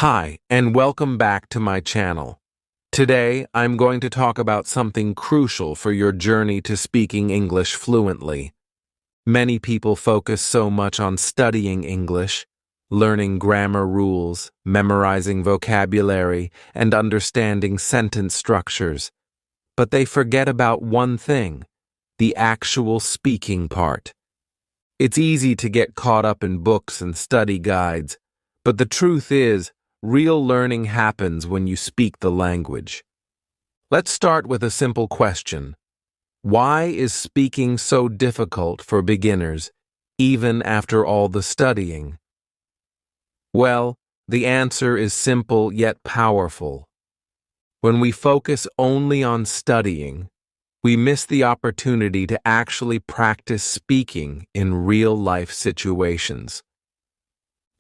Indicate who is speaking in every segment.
Speaker 1: Hi, and welcome back to my channel. Today, I'm going to talk about something crucial for your journey to speaking English fluently. Many people focus so much on studying English, learning grammar rules, memorizing vocabulary, and understanding sentence structures. But they forget about one thing, the actual speaking part. It's easy to get caught up in books and study guides, but the truth is, real learning happens when you speak the language. Let's start with a simple question. Why is speaking so difficult for beginners, even after all the studying? Well, the answer is simple yet powerful. When we focus only on studying, we miss the opportunity to actually practice speaking in real-life situations.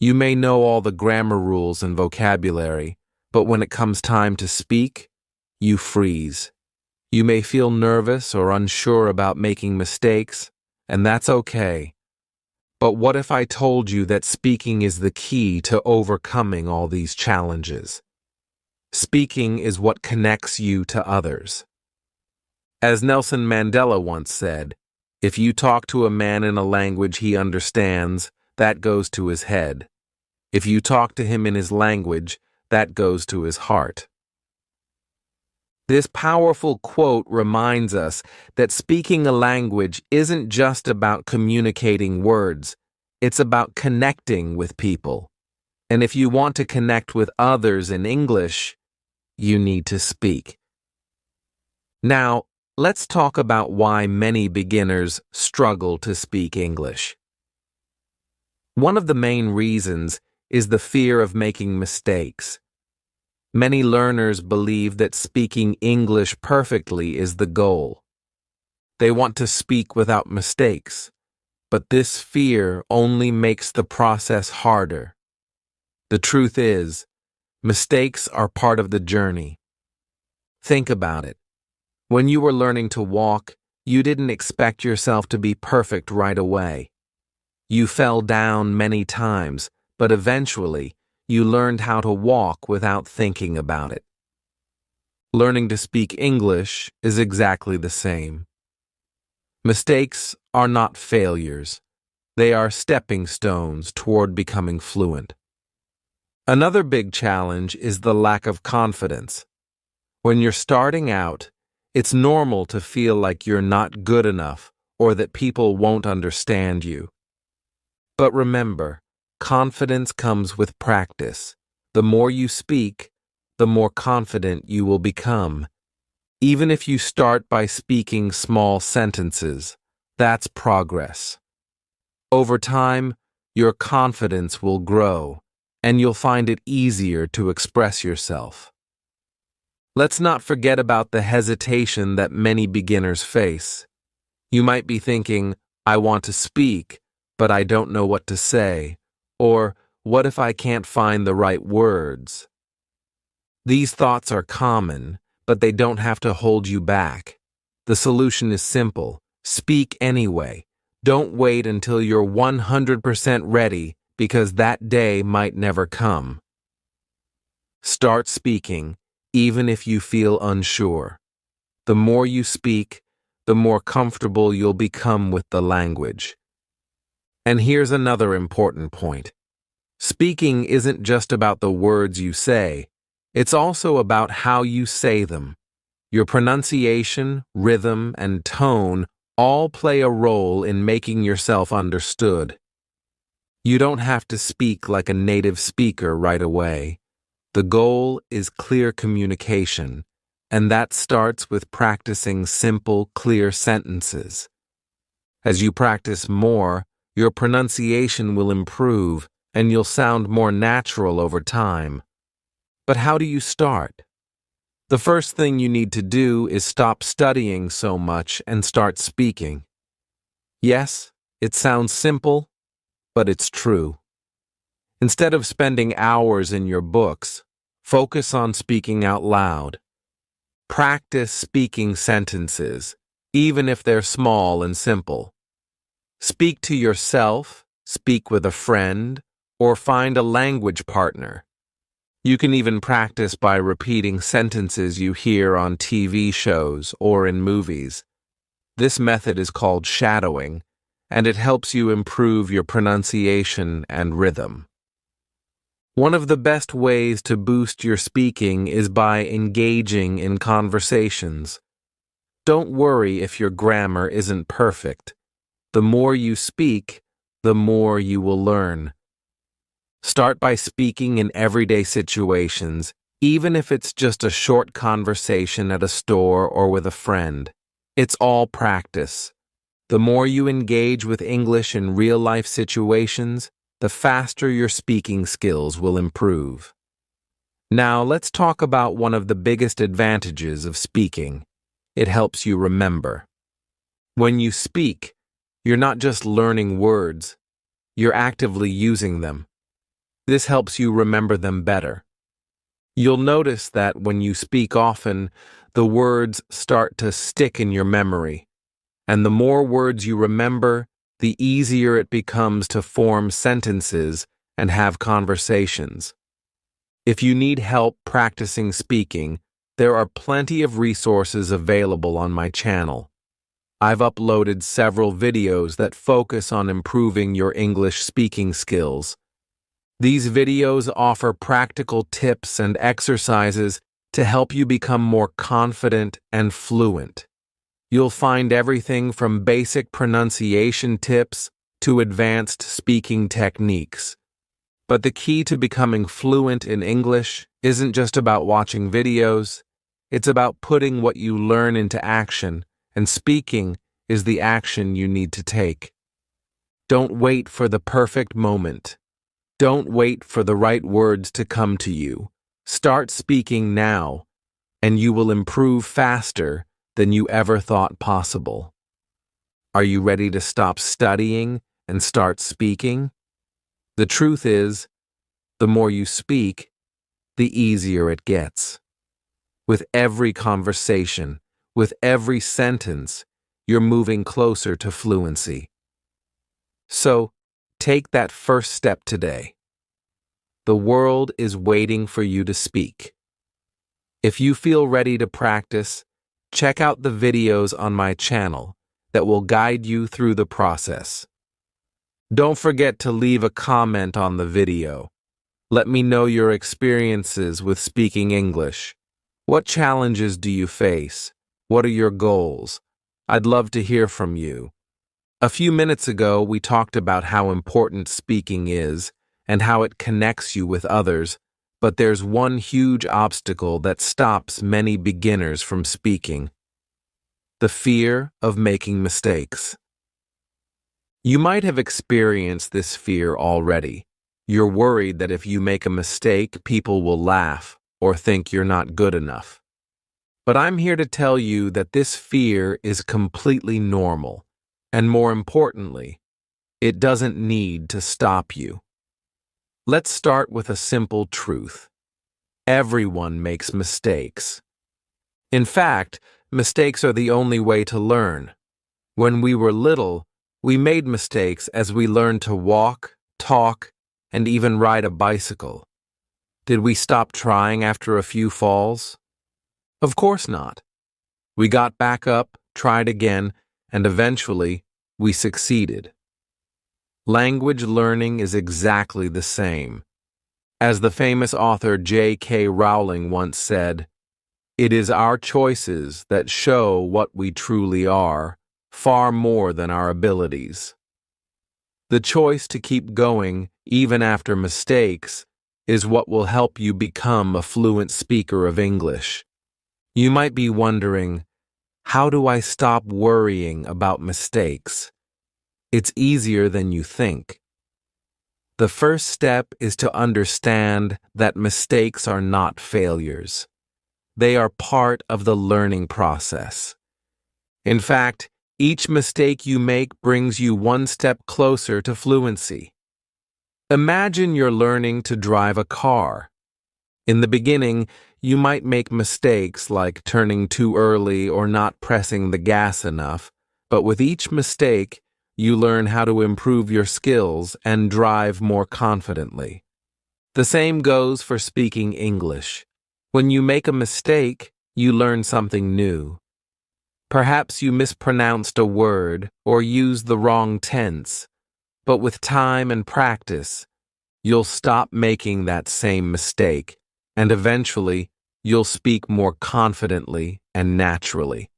Speaker 1: You may know all the grammar rules and vocabulary, but when it comes time to speak, you freeze. You may feel nervous or unsure about making mistakes, and that's okay. But what if I told you that speaking is the key to overcoming all these challenges? Speaking is what connects you to others. As Nelson Mandela once said, if you talk to a man in a language he understands, that goes to his head. If you talk to him in his language, that goes to his heart. This powerful quote reminds us that speaking a language isn't just about communicating words, it's about connecting with people. And if you want to connect with others in English, you need to speak. Now, let's talk about why many beginners struggle to speak English. One of the main reasons is the fear of making mistakes. Many learners believe that speaking English perfectly is the goal. They want to speak without mistakes, but this fear only makes the process harder. The truth is, mistakes are part of the journey. Think about it. When you were learning to walk, you didn't expect yourself to be perfect right away. You fell down many times, but eventually, you learned how to walk without thinking about it. Learning to speak English is exactly the same. Mistakes are not failures. They are stepping stones toward becoming fluent. Another big challenge is the lack of confidence. When you're starting out, it's normal to feel like you're not good enough or that people won't understand you. But remember, confidence comes with practice. The more you speak, the more confident you will become. Even if you start by speaking small sentences, that's progress. Over time, your confidence will grow, and you'll find it easier to express yourself. Let's not forget about the hesitation that many beginners face. You might be thinking, I want to speak, but I don't know what to say. Or, what if I can't find the right words? These thoughts are common, but they don't have to hold you back. The solution is simple. Speak anyway. Don't wait until you're 100% ready, because that day might never come. Start speaking, even if you feel unsure. The more you speak, the more comfortable you'll become with the language. And here's another important point. Speaking isn't just about the words you say, it's also about how you say them. Your pronunciation, rhythm, and tone all play a role in making yourself understood. You don't have to speak like a native speaker right away. The goal is clear communication, and that starts with practicing simple, clear sentences. As you practice more, your pronunciation will improve, and you'll sound more natural over time. But how do you start? The first thing you need to do is stop studying so much and start speaking. Yes, it sounds simple, but it's true. Instead of spending hours in your books, focus on speaking out loud. Practice speaking sentences, even if they're small and simple. Speak to yourself, speak with a friend, or find a language partner. You can even practice by repeating sentences you hear on TV shows or in movies. This method is called shadowing, and it helps you improve your pronunciation and rhythm. One of the best ways to boost your speaking is by engaging in conversations. Don't worry if your grammar isn't perfect. The more you speak, the more you will learn. Start by speaking in everyday situations, even if it's just a short conversation at a store or with a friend. It's all practice. The more you engage with English in real-life situations, the faster your speaking skills will improve. Now, let's talk about one of the biggest advantages of speaking. It helps you remember. When you speak, you're not just learning words, you're actively using them. This helps you remember them better. You'll notice that when you speak often, the words start to stick in your memory. And the more words you remember, the easier it becomes to form sentences and have conversations. If you need help practicing speaking, there are plenty of resources available on my channel. I've uploaded several videos that focus on improving your English speaking skills. These videos offer practical tips and exercises to help you become more confident and fluent. You'll find everything from basic pronunciation tips to advanced speaking techniques. But the key to becoming fluent in English isn't just about watching videos, it's about putting what you learn into action, and speaking is the action you need to take. Don't wait for the perfect moment. Don't wait for the right words to come to you. Start speaking now, and you will improve faster than you ever thought possible. Are you ready to stop studying and start speaking? The truth is, the more you speak, the easier it gets. With every conversation, with every sentence, you're moving closer to fluency. So, take that first step today. The world is waiting for you to speak. If you feel ready to practice, check out the videos on my channel that will guide you through the process. Don't forget to leave a comment on the video. Let me know your experiences with speaking English. What challenges do you face? What are your goals? I'd love to hear from you. A few minutes ago, we talked about how important speaking is and how it connects you with others, but there's one huge obstacle that stops many beginners from speaking: the fear of making mistakes. You might have experienced this fear already. You're worried that if you make a mistake, people will laugh or think you're not good enough. But I'm here to tell you that this fear is completely normal, and more importantly, it doesn't need to stop you. Let's start with a simple truth. Everyone makes mistakes. In fact, mistakes are the only way to learn. When we were little, we made mistakes as we learned to walk, talk, and even ride a bicycle. Did we stop trying after a few falls? Of course not. We got back up, tried again, and eventually, we succeeded. Language learning is exactly the same. As the famous author J.K. Rowling once said, "It is our choices that show what we truly are, far more than our abilities." The choice to keep going, even after mistakes, is what will help you become a fluent speaker of English. You might be wondering, how do I stop worrying about mistakes? It's easier than you think. The first step is to understand that mistakes are not failures. They are part of the learning process. In fact, each mistake you make brings you one step closer to fluency. Imagine you're learning to drive a car. In the beginning, you might make mistakes like turning too early or not pressing the gas enough, but with each mistake, you learn how to improve your skills and drive more confidently. The same goes for speaking English. When you make a mistake, you learn something new. Perhaps you mispronounced a word or used the wrong tense, but with time and practice, you'll stop making that same mistake, and eventually, you'll speak more confidently and naturally.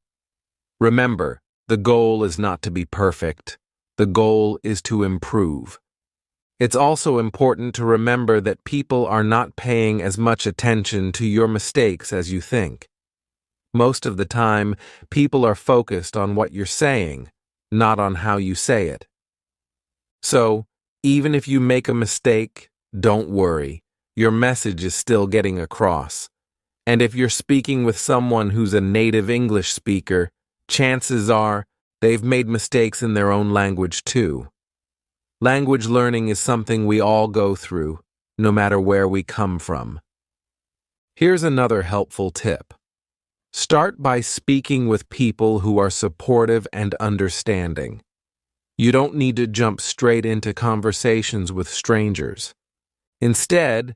Speaker 1: Remember, the goal is not to be perfect. The goal is to improve. It's also important to remember that people are not paying as much attention to your mistakes as you think. Most of the time, people are focused on what you're saying, not on how you say it. So, even if you make a mistake, don't worry. Your message is still getting across. And if you're speaking with someone who's a native English speaker, chances are they've made mistakes in their own language too. Language learning is something we all go through, no matter where we come from. Here's another helpful tip. Start by speaking with people who are supportive and understanding. You don't need to jump straight into conversations with strangers. Instead,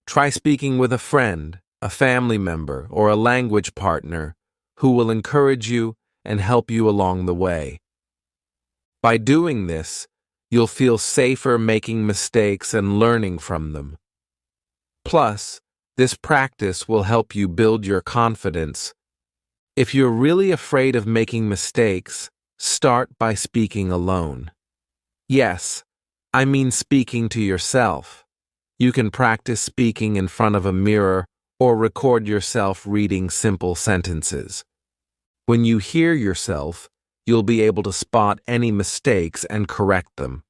Speaker 1: try speaking with a friend, a family member, or a language partner who will encourage you and help you along the way. By doing this, you'll feel safer making mistakes and learning from them. Plus, this practice will help you build your confidence. If you're really afraid of making mistakes, start by speaking alone. Yes, I mean speaking to yourself. You can practice speaking in front of a mirror or record yourself reading simple sentences. When you hear yourself, you'll be able to spot any mistakes and correct them.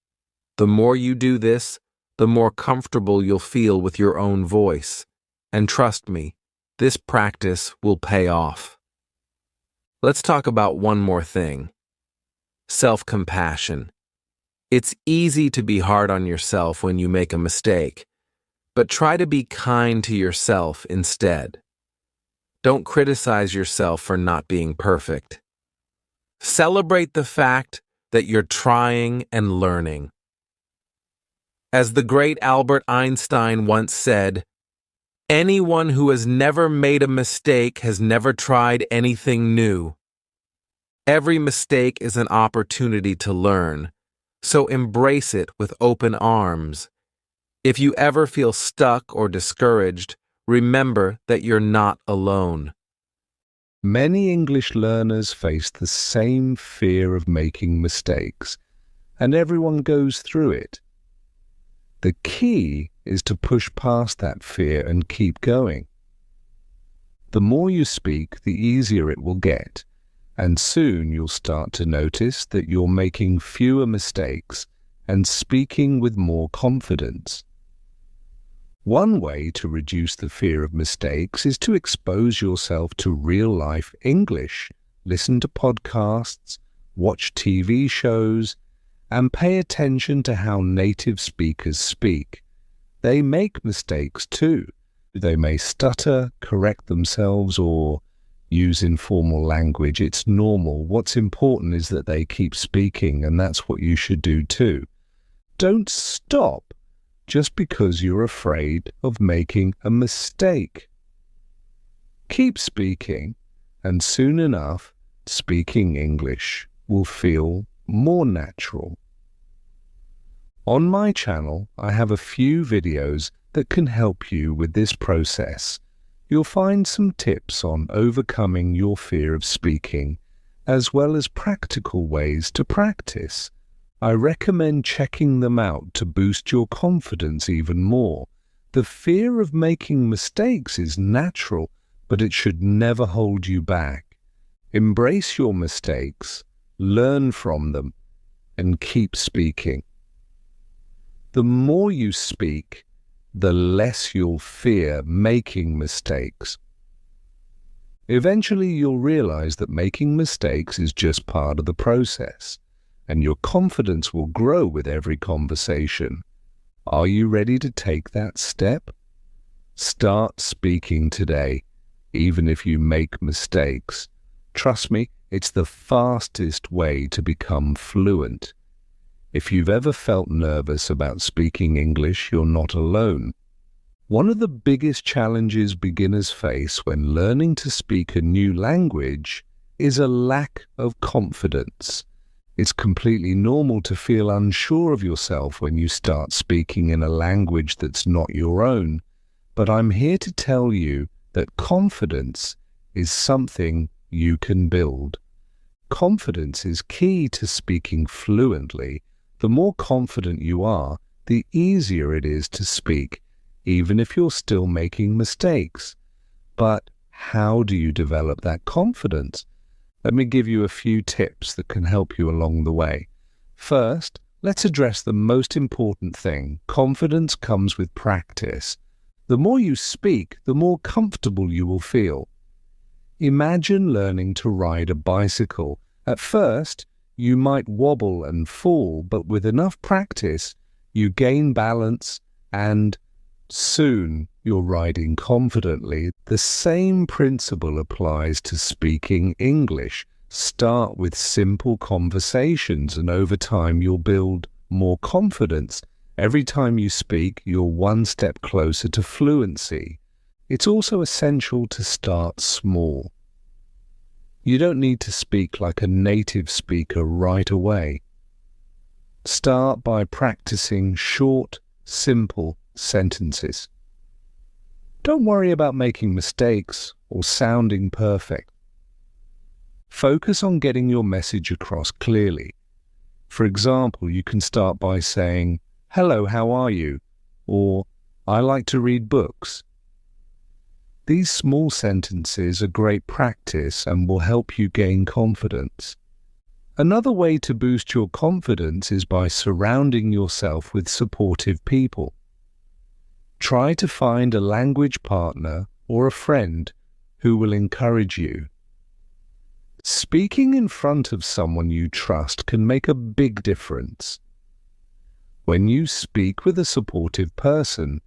Speaker 1: The more you do this, the more comfortable you'll feel with your own voice. And trust me, this practice will pay off. Let's talk about one more thing. Self-compassion. It's easy to be hard on yourself when you make a mistake, but try to be kind to yourself instead. Don't criticize yourself for not being perfect. Celebrate the fact that you're trying and learning. As the great Albert Einstein once said, "Anyone who has never made a mistake has never tried anything new." Every mistake is an opportunity to learn, so embrace it with open arms. If you ever feel stuck or discouraged, remember that you're not alone.
Speaker 2: Many English learners face the same fear of making mistakes, and everyone goes through it. The key is to push past that fear and keep going. The more you speak, the easier it will get, and soon you'll start to notice that you're making fewer mistakes and speaking with more confidence. One way to reduce the fear of mistakes is to expose yourself to real-life English, listen to podcasts, watch TV shows, and pay attention to how native speakers speak. They make mistakes too. They may stutter, correct themselves, or use informal language. It's normal. What's important is that they keep speaking, and that's what you should do too. Don't stop just because you're afraid of making a mistake. Keep speaking, and soon enough, speaking English will feel more natural. On my channel, I have a few videos that can help you with this process. You'll find some tips on overcoming your fear of speaking, as well as practical ways to practice. I recommend checking them out to boost your confidence even more. The fear of making mistakes is natural, but it should never hold you back. Embrace your mistakes, learn from them, and keep speaking. The more you speak, the less you'll fear making mistakes. Eventually, you'll realize that making mistakes is just part of the process, and your confidence will grow with every conversation. Are you ready to take that step? Start speaking today, even if you make mistakes. Trust me, it's the fastest way to become fluent. If you've ever felt nervous about speaking English, you're not alone. One of the biggest challenges beginners face when learning to speak a new language is a lack of confidence. It's completely normal to feel unsure of yourself when you start speaking in a language that's not your own, but I'm here to tell you that confidence is something you can build. Confidence is key to speaking fluently. The more confident you are, the easier it is to speak, even if you're still making mistakes. But how do you develop that confidence? Let me give you a few tips that can help you along the way. First, let's address the most important thing. Confidence comes with practice. The more you speak, the more comfortable you will feel. Imagine learning to ride a bicycle. At first, you might wobble and fall, but with enough practice, you gain balance and soon you're riding confidently. The same principle applies to speaking English. Start with simple conversations and over time you'll build more confidence. Every time you speak, you're one step closer to fluency. It's also essential to start small. You don't need to speak like a native speaker right away. Start by practicing short, simple sentences. Don't worry about making mistakes or sounding perfect. Focus on getting your message across clearly. For example, you can start by saying, "Hello, how are you?" or "I like to read books." These small sentences are great practice and will help you gain confidence. Another way to boost your confidence is by surrounding yourself with supportive people. Try to find a language partner or a friend who will encourage you. Speaking in front of someone you trust can make a big difference. When you speak with a supportive person,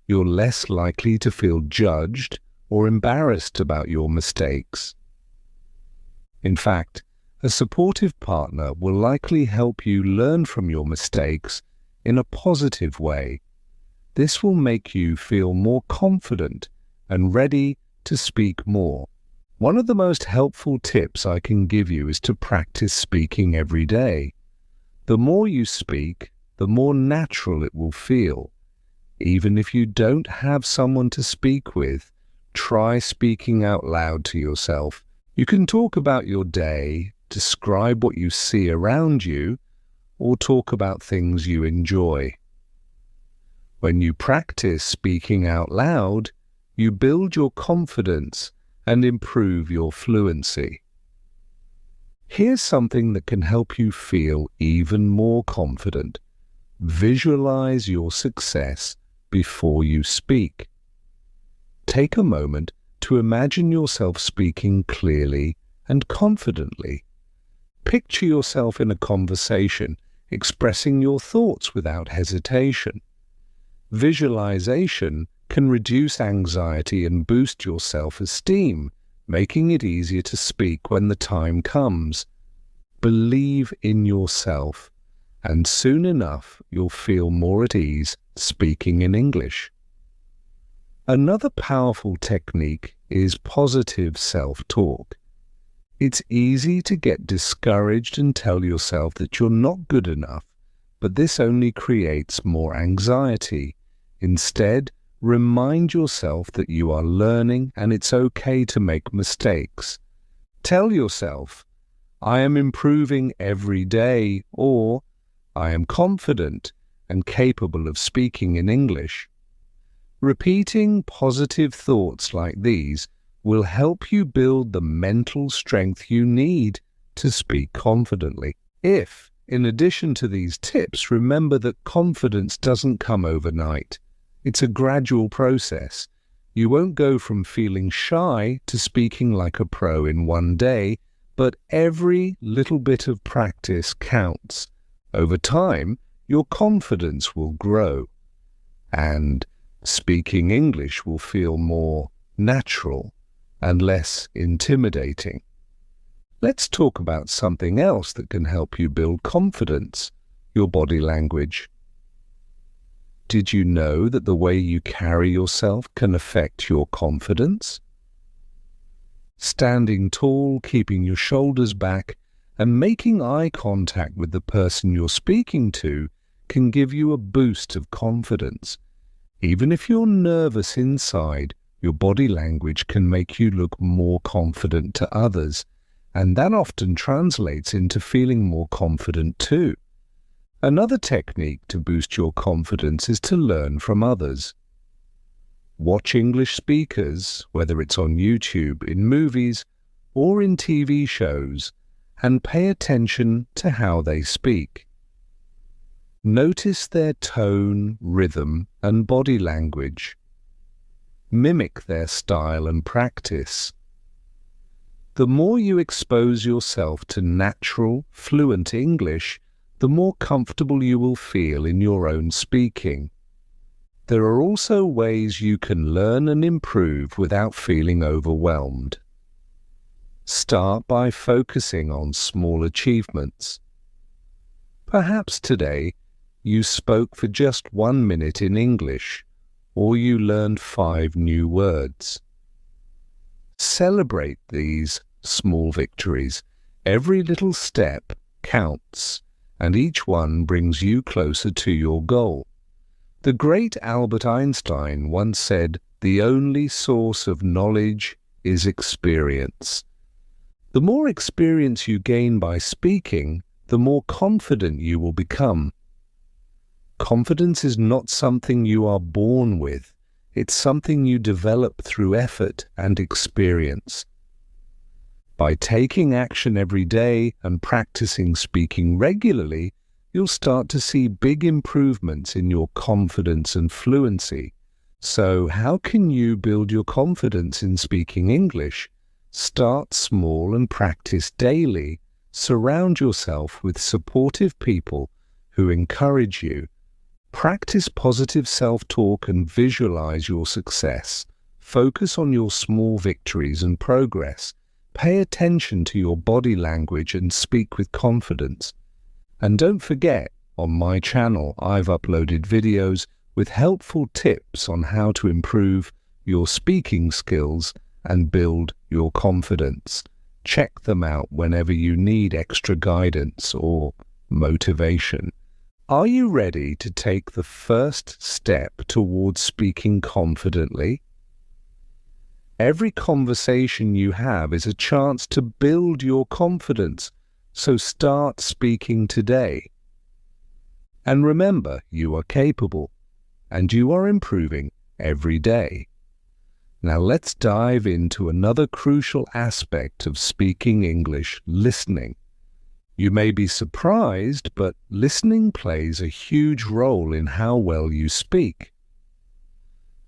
Speaker 2: you're less likely to feel judged or embarrassed about your mistakes. In fact, a supportive partner will likely help you learn from your mistakes in a positive way. This will make you feel more confident and ready to speak more. One of the most helpful tips I can give you is to practice speaking every day. The more you speak, the more natural it will feel. Even if you don't have someone to speak with, try speaking out loud to yourself. You can talk about your day, describe what you see around you, or talk about things you enjoy. When you practice speaking out loud, you build your confidence and improve your fluency. Here's something that can help you feel even more confident. Visualize your success before you speak. Take a moment to imagine yourself speaking clearly and confidently. Picture yourself in a conversation, expressing your thoughts without hesitation. Visualization can reduce anxiety and boost your self-esteem, making it easier to speak when the time comes. Believe in yourself, and soon enough you'll feel more at ease speaking in English. Another powerful technique is positive self-talk. It's easy to get discouraged and tell yourself that you're not good enough, but this only creates more anxiety. Instead, remind yourself that you are learning and it's okay to make mistakes. Tell yourself, "I am improving every day," or "I am confident and capable of speaking in English." Repeating positive thoughts like these will help you build the mental strength you need to speak confidently. If, in addition to these tips, remember that confidence doesn't come overnight. It's a gradual process. You won't go from feeling shy to speaking like a pro in one day, but every little bit of practice counts. Over time, your confidence will grow, and speaking English will feel more natural and less intimidating. Let's talk about something else that can help you build confidence: your body language. Did you know that the way you carry yourself can affect your confidence? Standing tall, keeping your shoulders back, and making eye contact with the person you're speaking to can give you a boost of confidence. Even if you're nervous inside, your body language can make you look more confident to others, and that often translates into feeling more confident too. Another technique to boost your confidence is to learn from others. Watch English speakers, whether it's on YouTube, in movies, or in TV shows, and pay attention to how they speak. Notice their tone, rhythm, and body language. Mimic their style and practice. The more you expose yourself to natural, fluent English, the more comfortable you will feel in your own speaking. There are also ways you can learn and improve without feeling overwhelmed. Start by focusing on small achievements. Perhaps today you spoke for just 1 minute in English, or you learned 5 new words. Celebrate these small victories. Every little step counts, and each one brings you closer to your goal. The great Albert Einstein once said, "The only source of knowledge is experience." The more experience you gain by speaking, the more confident you will become. Confidence is not something you are born with. It's something you develop through effort and experience. By taking action every day and practicing speaking regularly, you'll start to see big improvements in your confidence and fluency. So, how can you build your confidence in speaking English? Start small and practice daily. Surround yourself with supportive people who encourage you. Practice positive self-talk and visualize your success. Focus on your small victories and progress. Pay attention to your body language and speak with confidence. And don't forget, on my channel, I've uploaded videos with helpful tips on how to improve your speaking skills and build your confidence. Check them out whenever you need extra guidance or motivation. Are you ready to take the first step towards speaking confidently? Every conversation you have is a chance to build your confidence, so start speaking today. And remember, you are capable, and you are improving every day. Now let's dive into another crucial aspect of speaking English: listening. You may be surprised, but listening plays a huge role in how well you speak.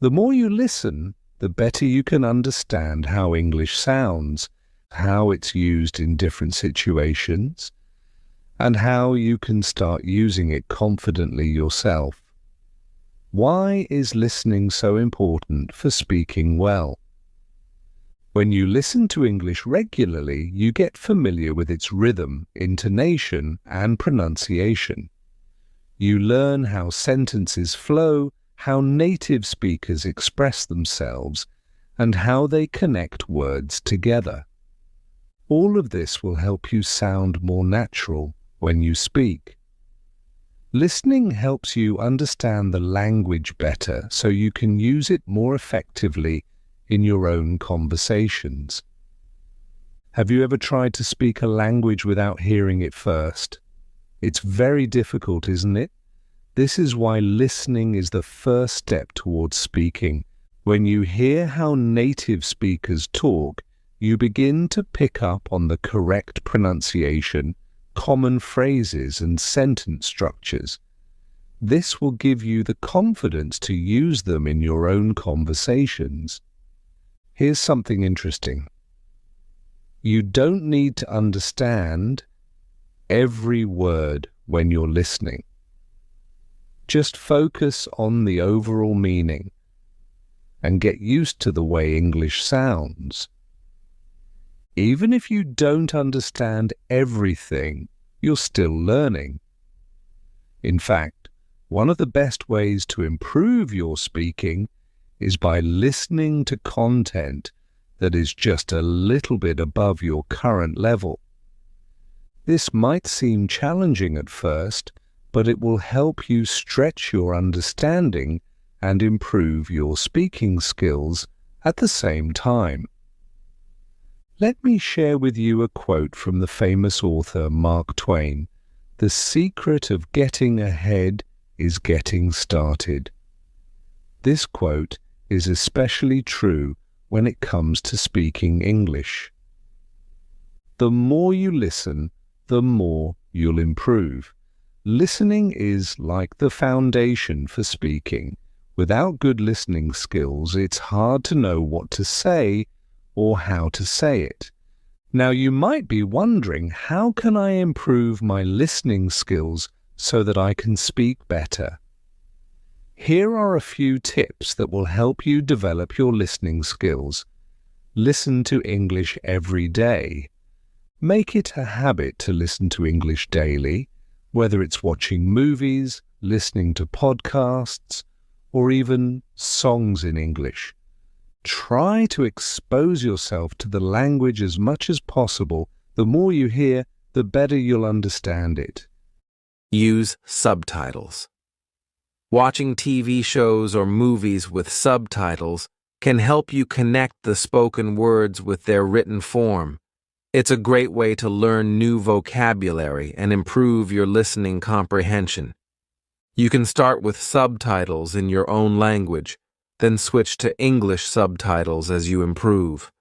Speaker 2: The more you listen, the better you can understand how English sounds, how it's used in different situations, and how you can start using it confidently yourself. Why is listening so important for speaking well? When you listen to English regularly, you get familiar with its rhythm, intonation, and pronunciation. You learn how sentences flow, how native speakers express themselves, and how they connect words together. All of this will help you sound more natural when you speak. Listening helps you understand the language better so you can use it more effectively in your own conversations. Have you ever tried to speak a language without hearing it first? It's very difficult, isn't it? This is why listening is the first step towards speaking. When you hear how native speakers talk, you begin to pick up on the correct pronunciation, common phrases, and sentence structures. This will give you the confidence to use them in your own conversations. Here's something interesting. You don't need to understand every word when you're listening. Just focus on the overall meaning and get used to the way English sounds. Even if you don't understand everything, you're still learning. In fact, One of the best ways to improve your speaking is by listening to content that is just a little bit above your current level. This might seem challenging at first, but it will help you stretch your understanding and improve your speaking skills at the same time. Let me share with you a quote from the famous author Mark Twain. "The secret of getting ahead is getting started." This quote is especially true when it comes to speaking English. The more you listen, the more you'll improve. Listening is like the foundation for speaking. Without good listening skills, it's hard to know what to say or how to say it. Now, you might be wondering, how can I improve my listening skills so that I can speak better? Here are a few tips that will help you develop your listening skills. Listen to English every day. Make it a habit to listen to English daily, whether it's watching movies, listening to podcasts, or even songs in English. Try to expose yourself to the language as much as possible. The more you hear, the better you'll understand it.
Speaker 1: Use subtitles. Watching TV shows or movies with subtitles can help you connect the spoken words with their written form. It's a great way to learn new vocabulary and improve your listening comprehension. You can start with subtitles in your own language, then switch to English subtitles as you improve.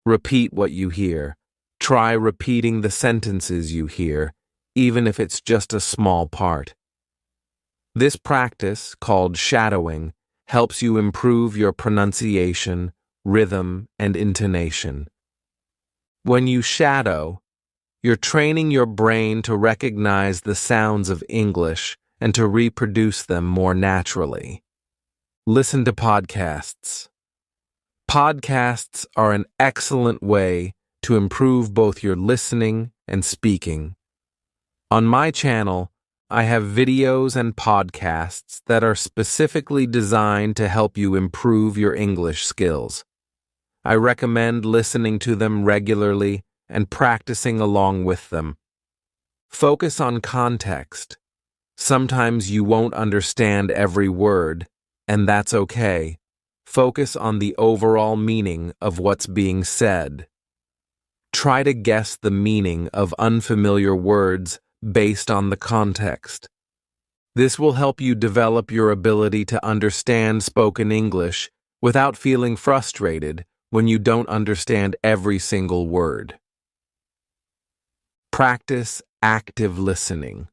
Speaker 1: Repeat what you hear. Try repeating the sentences you hear, even if it's just a small part. This practice, called shadowing, helps you improve your pronunciation, rhythm, and intonation. When you shadow, you're training your brain to recognize the sounds of English and to reproduce them more naturally. Listen to podcasts. Podcasts are an excellent way to improve both your listening and speaking. On my channel, I have videos and podcasts that are specifically designed to help you improve your English skills. I recommend listening to them regularly and practicing along with them. Focus on context. Sometimes you won't understand every word, and that's okay. Focus on the overall meaning of what's being said. Try to guess the meaning of unfamiliar words based on the context. This will help you develop your ability to understand spoken English without feeling frustrated when you don't understand every single word. Practice active listening.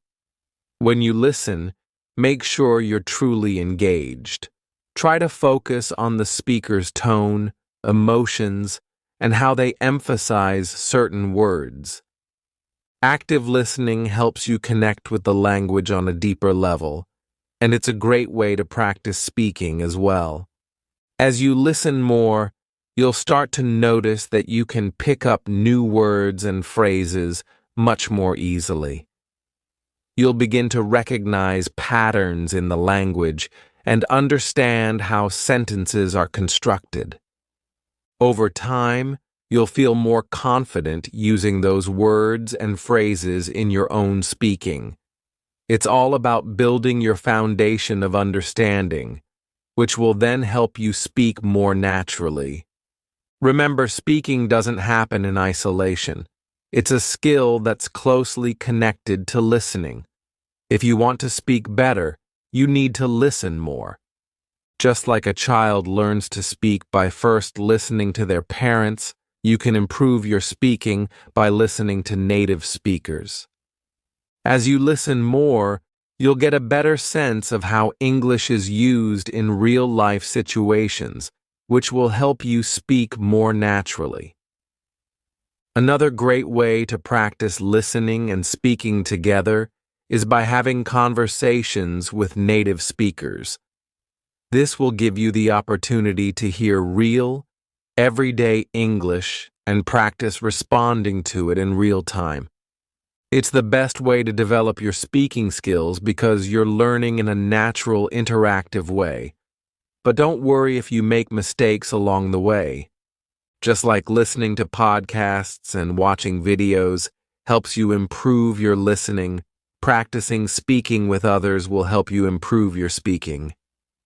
Speaker 1: When you listen, make sure you're truly engaged. Try to focus on the speaker's tone, emotions, and how they emphasize certain words. Active listening helps you connect with the language on a deeper level, and it's a great way to practice speaking as well. As you listen more, you'll start to notice that you can pick up new words and phrases much more easily. You'll begin to recognize patterns in the language and understand how sentences are constructed. Over time, you'll feel more confident using those words and phrases in your own speaking. It's all about building your foundation of understanding, which will then help you speak more naturally. Remember, speaking doesn't happen in isolation. It's a skill that's closely connected to listening. If you want to speak better, you need to listen more. Just like a child learns to speak by first listening to their parents, you can improve your speaking by listening to native speakers. As you listen more, you'll get a better sense of how English is used in real-life situations, which will help you speak more naturally. Another great way to practice listening and speaking together is by having conversations with native speakers. This will give you the opportunity to hear real, everyday English and practice responding to it in real time. It's the best way to develop your speaking skills because you're learning in a natural, interactive way. But don't worry if you make mistakes along the way. Just like listening to podcasts and watching videos helps you improve your listening, practicing speaking with others will help you improve your speaking.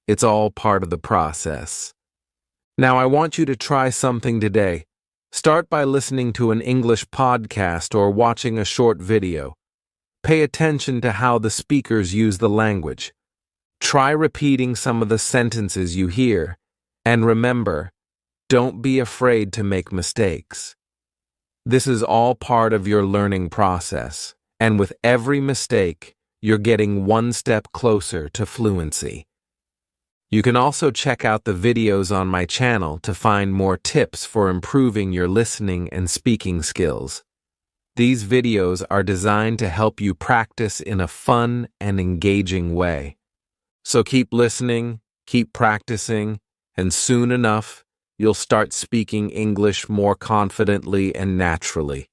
Speaker 1: It's all part of the process. Now, I want you to try something today. Start by listening to an English podcast or watching a short video. Pay attention to how the speakers use the language. Try repeating some of the sentences you hear. And remember, don't be afraid to make mistakes. This is all part of your learning process, and with every mistake, you're getting one step closer to fluency. You can also check out the videos on my channel to find more tips for improving your listening and speaking skills. These videos are designed to help you practice in a fun and engaging way. So keep listening, keep practicing, and soon enough, you'll start speaking English more confidently and naturally.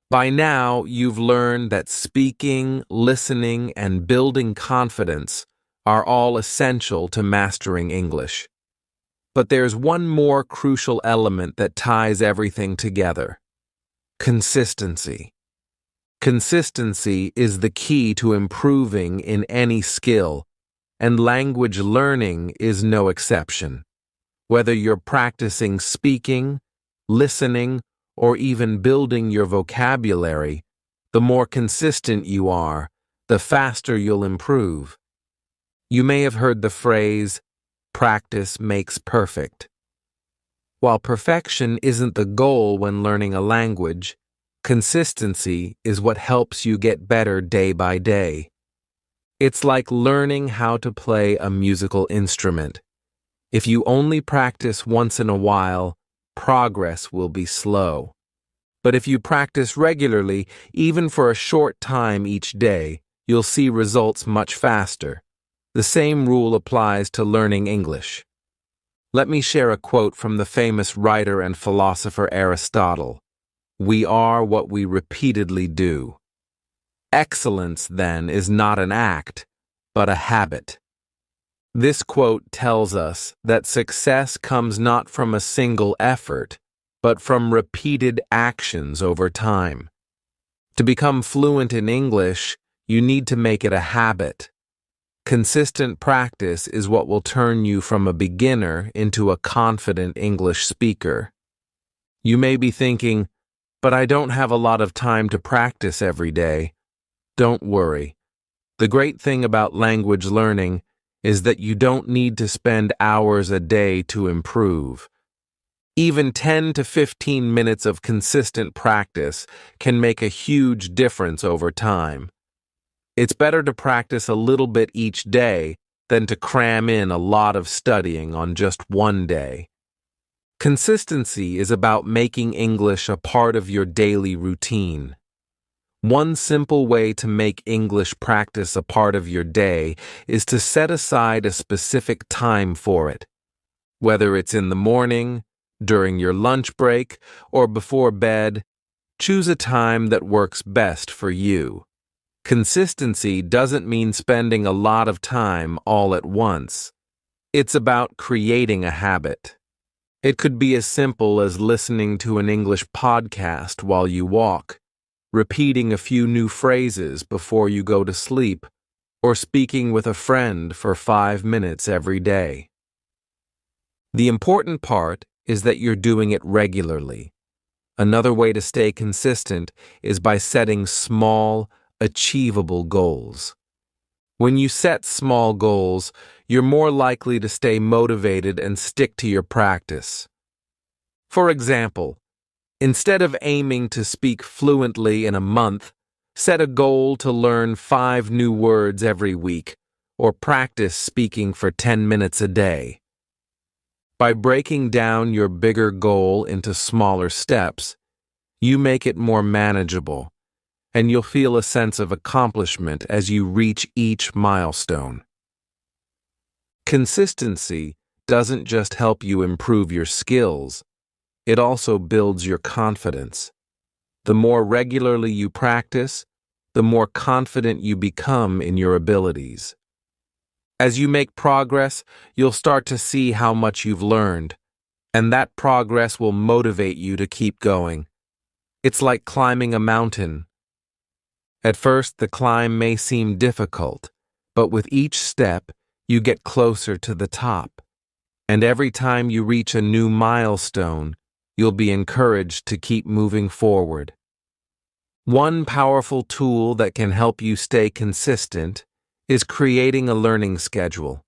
Speaker 1: By now, you've learned that speaking, listening, and building confidence are all essential to mastering English. But there's one more crucial element that ties everything together: consistency. Consistency is the key to improving in any skill, and language learning is no exception. Whether you're practicing speaking, listening, or even building your vocabulary, the more consistent you are, the faster you'll improve. You may have heard the phrase, "practice makes perfect." While perfection isn't the goal when learning a language, consistency is what helps you get better day by day. It's like learning how to play a musical instrument. If you only practice once in a while, progress will be slow. But if you practice regularly, even for a short time each day, you'll see results much faster. The same rule applies to learning English. Let me share a quote from the famous writer and philosopher Aristotle. "We are what we repeatedly do." Excellence, then, is not an act, but a habit. This quote tells us that success comes not from a single effort, but from repeated actions over time. To become fluent in English, you need to make it a habit. Consistent practice is what will turn you from a beginner into a confident English speaker. You may be thinking, "But I don't have a lot of time to practice every day." Don't worry. The great thing about language learning is that you don't need to spend hours a day to improve. Even 10 to 15 minutes of consistent practice can make a huge difference over time. It's better to practice a little bit each day than to cram in a lot of studying on just one day. Consistency is about making English a part of your daily routine. One simple way to make English practice a part of your day is to set aside a specific time for it. Whether it's in the morning, during your lunch break, or before bed, choose a time that works best for you. Consistency doesn't mean spending a lot of time all at once. It's about creating a habit. It could be as simple as listening to an English podcast while you walk, repeating a few new phrases before you go to sleep, or speaking with a friend for 5 minutes every day. The important part is that you're doing it regularly. Another way to stay consistent is by setting small, achievable goals. When you set small goals, you're more likely to stay motivated and stick to your practice. For example, instead of aiming to speak fluently in a month, set a goal to learn 5 new words every week, or practice speaking for 10 minutes a day. By breaking down your bigger goal into smaller steps, you make it more manageable, and you'll feel a sense of accomplishment as you reach each milestone. Consistency doesn't just help you improve your skills, it also builds your confidence. The more regularly you practice, the more confident you become in your abilities. As you make progress, you'll start to see how much you've learned, and that progress will motivate you to keep going. It's like climbing a mountain. At first, the climb may seem difficult, but with each step, you get closer to the top. And every time you reach a new milestone, you'll be encouraged to keep moving forward. One powerful tool that can help you stay consistent is creating a learning schedule.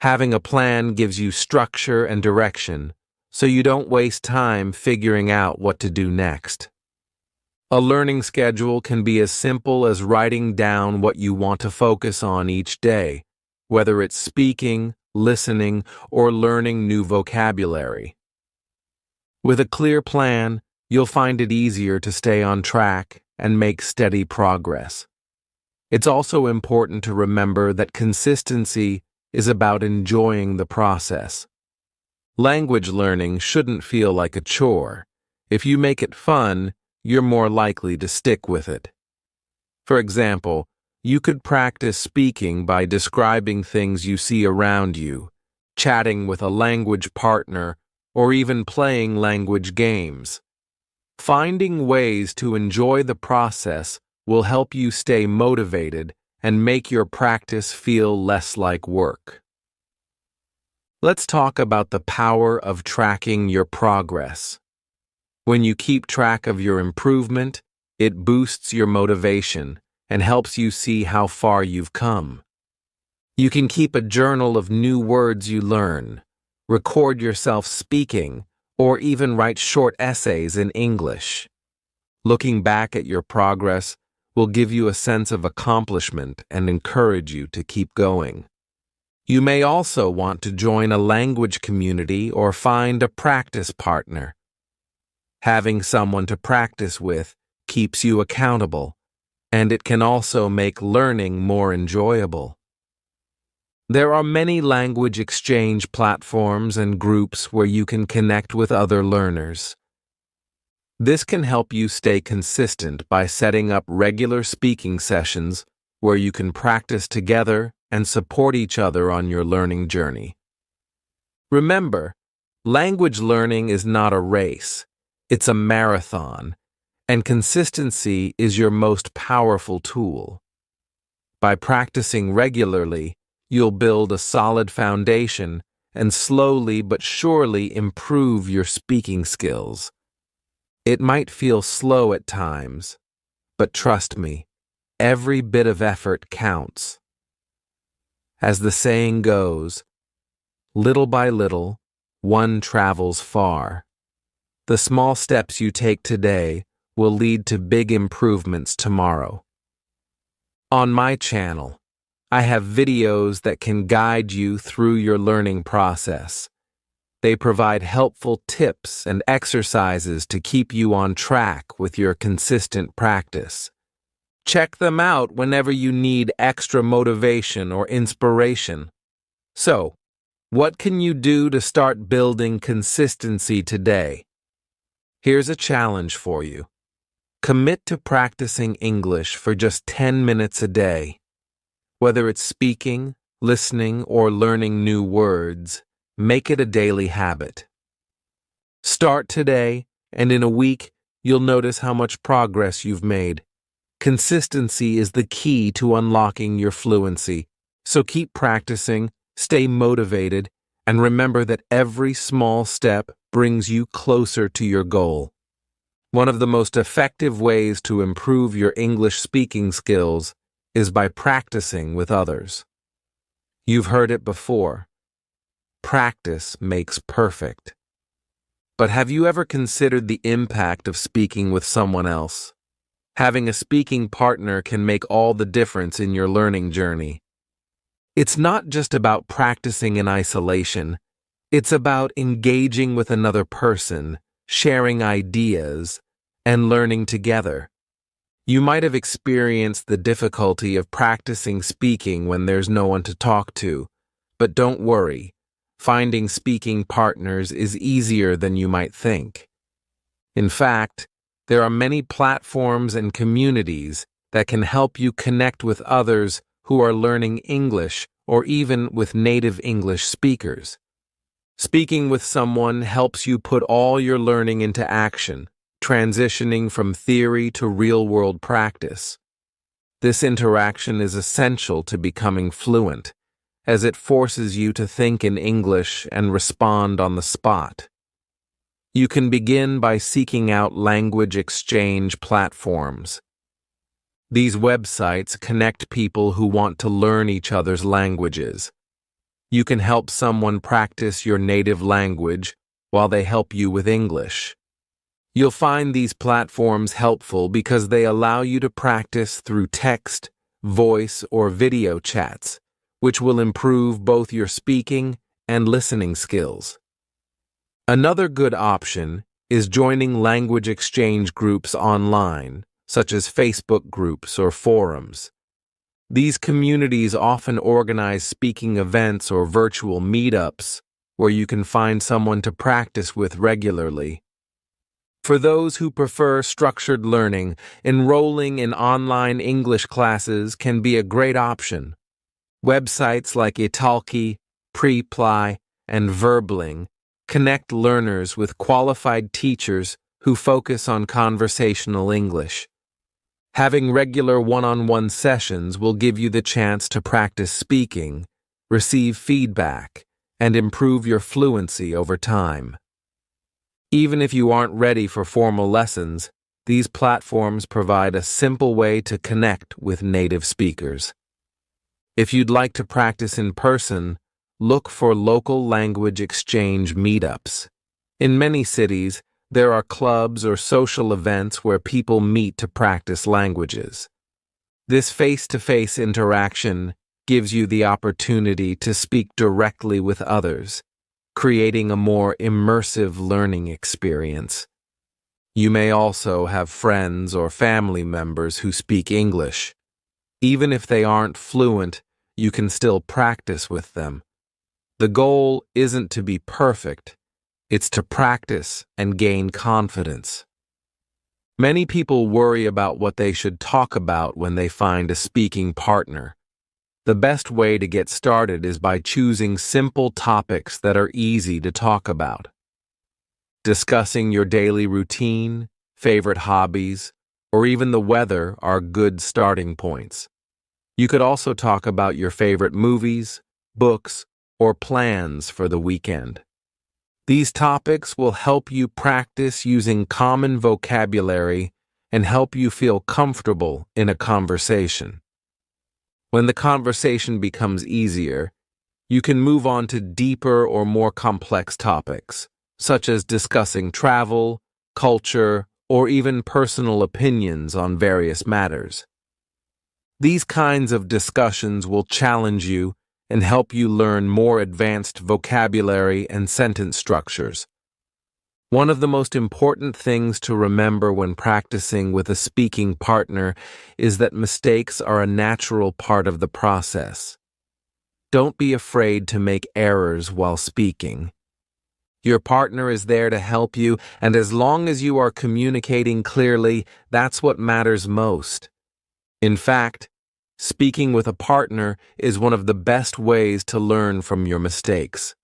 Speaker 1: Having a plan gives you structure and direction, so you don't waste time figuring out what to do next. A learning schedule can be as simple as writing down what you want to focus on each day, whether it's speaking, listening, or learning new vocabulary. With a clear plan, you'll find it easier to stay on track and make steady progress. It's also important to remember that consistency is about enjoying the process. Language learning shouldn't feel like a chore. If you make it fun, you're more likely to stick with it. For example, you could practice speaking by describing things you see around you, chatting with a language partner, or even playing language games. Finding ways to enjoy the process will help you stay motivated and make your practice feel less like work. Let's talk about the power of tracking your progress. When you keep track of your improvement, it boosts your motivation and helps you see how far you've come. You can keep a journal of new words you learn, record yourself speaking, or even write short essays in English. Looking back at your progress will give you a sense of accomplishment and encourage you to keep going. You may also want to join a language community or find a practice partner. Having someone to practice with keeps you accountable, and it can also make learning more enjoyable. There are many language exchange platforms and groups where you can connect with other learners. This can help you stay consistent by setting up regular speaking sessions where you can practice together and support each other on your learning journey. Remember, language learning is not a race. It's a marathon, and consistency is your most powerful tool. By practicing regularly, you'll build a solid foundation and slowly but surely improve your speaking skills. It might feel slow at times, but trust me, every bit of effort counts. As the saying goes, little by little, one travels far. The small steps you take today will lead to big improvements tomorrow. On my channel, I have videos that can guide you through your learning process. They provide helpful tips and exercises to keep you on track with your consistent practice. Check them out whenever you need extra motivation or inspiration. So, what can you do to start building consistency today? Here's a challenge for you. Commit to practicing English for just 10 minutes a day. Whether it's speaking, listening, or learning new words, make it a daily habit. Start today, and in a week, you'll notice how much progress you've made. Consistency is the key to unlocking your fluency, so keep practicing, stay motivated, and remember that every small step brings you closer to your goal. One of the most effective ways to improve your English speaking skills is by practicing with others. You've heard it before. Practice makes perfect. But have you ever considered the impact of speaking with someone else? Having a speaking partner can make all the difference in your learning journey. It's not just about practicing in isolation. It's about engaging with another person, sharing ideas, and learning together. You might have experienced the difficulty of practicing speaking when there's no one to talk to, but don't worry. Finding speaking partners is easier than you might think. In fact, there are many platforms and communities that can help you connect with others who are learning English or even with native English speakers. Speaking with someone helps you put all your learning into action, transitioning from theory to real-world practice. This interaction is essential to becoming fluent, as it forces you to think in English and respond on the spot. You can begin by seeking out language exchange platforms. These websites connect people who want to learn each other's languages. You can help someone practice your native language while they help you with English. You'll find these platforms helpful because they allow you to practice through text, voice, or video chats, which will improve both your speaking and listening skills. Another good option is joining language exchange groups online, such as Facebook groups or forums. These communities often organize speaking events or virtual meetups where you can find someone to practice with regularly. For those who prefer structured learning, enrolling in online English classes can be a great option. Websites like Italki, Preply, and Verbling connect learners with qualified teachers who focus on conversational English. Having regular one-on-one sessions will give you the chance to practice speaking, receive feedback, and improve your fluency over time. Even if you aren't ready for formal lessons, these platforms provide a simple way to connect with native speakers. If you'd like to practice in person, look for local language exchange meetups. In many cities, there are clubs or social events where people meet to practice languages. This face-to-face interaction gives you the opportunity to speak directly with others, creating a more immersive learning experience. You may also have friends or family members who speak English. Even if they aren't fluent, you can still practice with them. The goal isn't to be perfect, it's to practice and gain confidence. Many people worry about what they should talk about when they find a speaking partner. The best way to get started is by choosing simple topics that are easy to talk about. Discussing your daily routine, favorite hobbies, or even the weather are good starting points. You could also talk about your favorite movies, books, or plans for the weekend. These topics will help you practice using common vocabulary and help you feel comfortable in a conversation. When the conversation becomes easier, you can move on to deeper or more complex topics, such as discussing travel, culture, or even personal opinions on various matters. These kinds of discussions will challenge you and help you learn more advanced vocabulary and sentence structures. One of the most important things to remember when practicing with a speaking partner is that mistakes are a natural part of the process. Don't be afraid to make errors while speaking. Your partner is there to help you, and as long as you are communicating clearly, that's what matters most. In fact, speaking with a partner is one of the best ways to learn from your mistakes.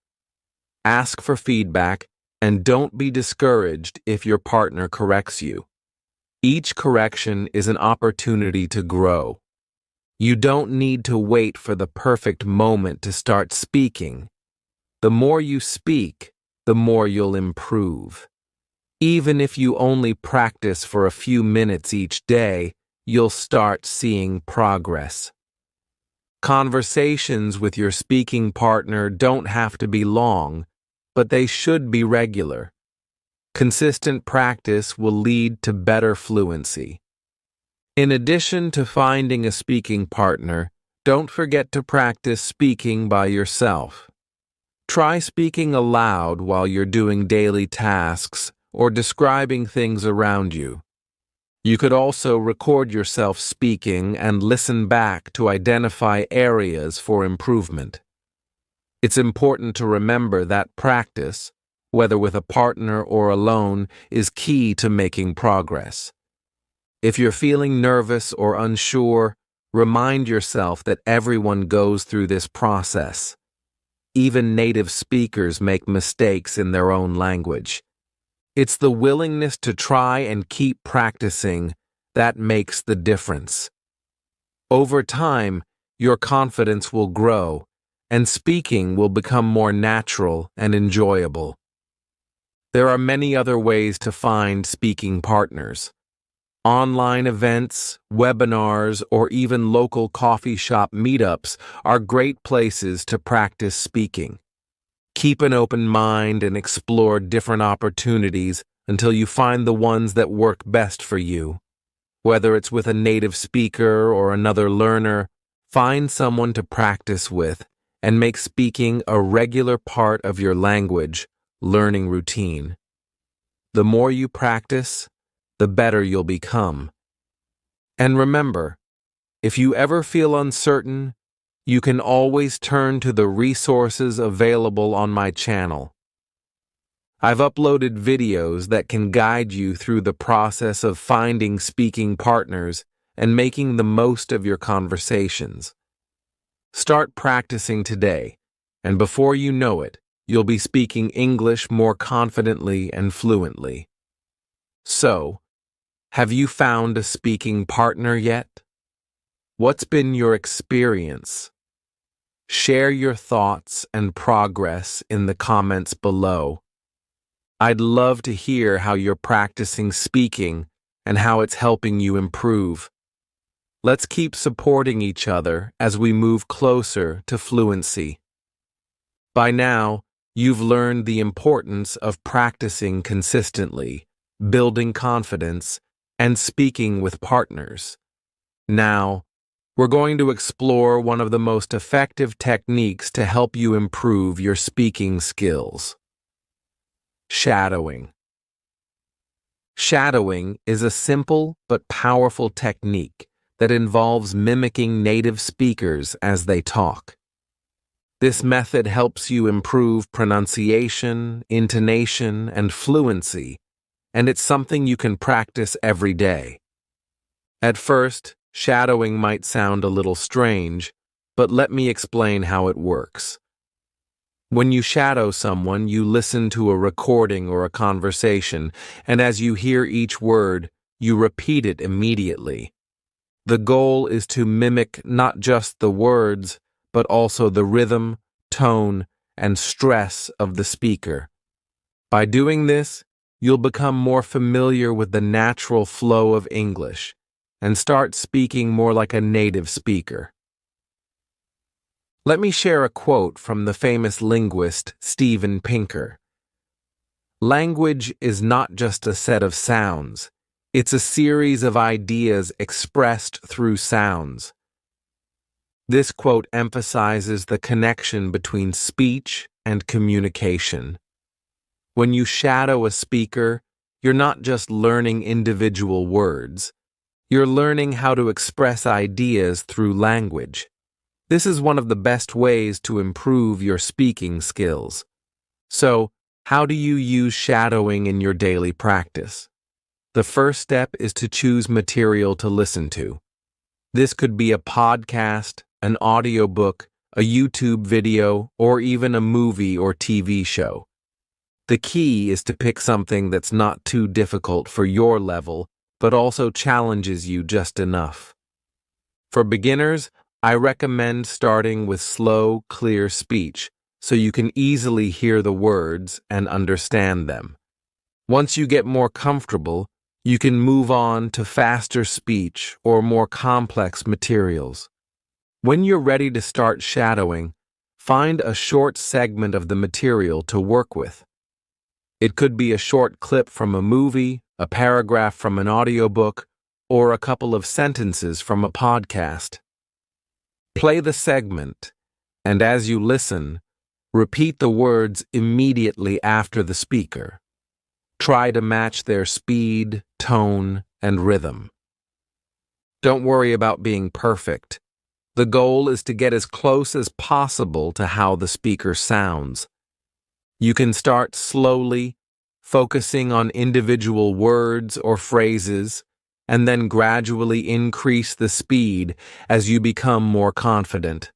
Speaker 1: Ask for feedback, and don't be discouraged if your partner corrects you. Each correction is an opportunity to grow. You don't need to wait for the perfect moment to start speaking. The more you speak, the more you'll improve. Even if you only practice for a few minutes each day, you'll start seeing progress. Conversations with your speaking partner don't have to be long, but they should be regular. Consistent practice will lead to better fluency. In addition to finding a speaking partner, don't forget to practice speaking by yourself. Try speaking aloud while you're doing daily tasks or describing things around you. You could also record yourself speaking and listen back to identify areas for improvement. It's important to remember that practice, whether with a partner or alone, is key to making progress. If you're feeling nervous or unsure, remind yourself that everyone goes through this process. Even native speakers make mistakes in their own language. It's the willingness to try and keep practicing that makes the difference. Over time, your confidence will grow, and speaking will become more natural and enjoyable. There are many other ways to find speaking partners. Online events, webinars, or even local coffee shop meetups are great places to practice speaking. Keep an open mind and explore different opportunities until you find the ones that work best for you. Whether it's with a native speaker or another learner, find someone to practice with and make speaking a regular part of your language learning routine. The more you practice, the better you'll become. And remember, if you ever feel uncertain, you can always turn to the resources available on my channel. I've uploaded videos that can guide you through the process of finding speaking partners and making the most of your conversations. Start practicing today, and before you know it, you'll be speaking English more confidently and fluently. So, have you found a speaking partner yet? What's been your experience? Share your thoughts and progress in the comments below. I'd love to hear how you're practicing speaking and how it's helping you improve. Let's keep supporting each other as we move closer to fluency. By now, you've learned the importance of practicing consistently, building confidence, and speaking with partners. Now, we're going to explore one of the most effective techniques to help you improve your speaking skills. Shadowing. Shadowing is a simple but powerful technique that involves mimicking native speakers as they talk. This method helps you improve pronunciation, intonation, and fluency, and it's something you can practice every day. At first, shadowing might sound a little strange, but let me explain how it works. When you shadow someone, you listen to a recording or a conversation, and as you hear each word, you repeat it immediately. The goal is to mimic not just the words, but also the rhythm, tone, and stress of the speaker. By doing this, you'll become more familiar with the natural flow of English and start speaking more like a native speaker. Let me share a quote from the famous linguist Steven Pinker. "Language is not just a set of sounds. It's a series of ideas expressed through sounds." This quote emphasizes the connection between speech and communication. When you shadow a speaker, you're not just learning individual words. You're learning how to express ideas through language. This is one of the best ways to improve your speaking skills. So, how do you use shadowing in your daily practice? The first step is to choose material to listen to. This could be a podcast, an audiobook, a YouTube video, or even a movie or TV show. The key is to pick something that's not too difficult for your level, but also challenges you just enough. For beginners, I recommend starting with slow, clear speech so you can easily hear the words and understand them. Once you get more comfortable, you can move on to faster speech or more complex materials. When you're ready to start shadowing, find a short segment of the material to work with. It could be a short clip from a movie, a paragraph from an audiobook, or a couple of sentences from a podcast. Play the segment, and as you listen, repeat the words immediately after the speaker. Try to match their speed, tone, and rhythm. Don't worry about being perfect. The goal is to get as close as possible to how the speaker sounds. You can start slowly, focusing on individual words or phrases, and then gradually increase the speed as you become more confident.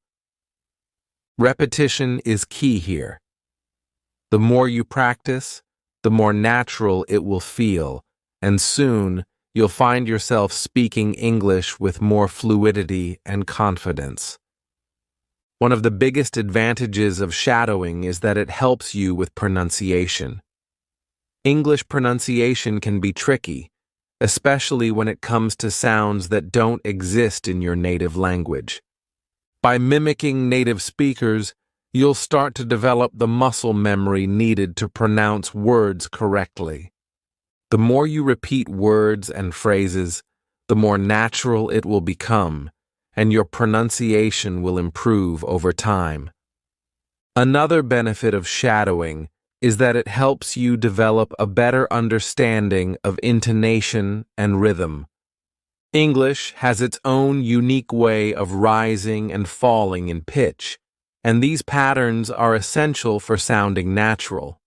Speaker 1: Repetition is key here. The more you practice, the more natural it will feel, and soon you'll find yourself speaking English with more fluidity and confidence. One of the biggest advantages of shadowing is that it helps you with pronunciation. English pronunciation can be tricky, especially when it comes to sounds that don't exist in your native language. By mimicking native speakers, you'll start to develop the muscle memory needed to pronounce words correctly. The more you repeat words and phrases, the more natural it will become, and your pronunciation will improve over time. Another benefit of shadowing is that it helps you develop a better understanding of intonation and rhythm. English has its own unique way of rising and falling in pitch, and these patterns are essential for sounding natural.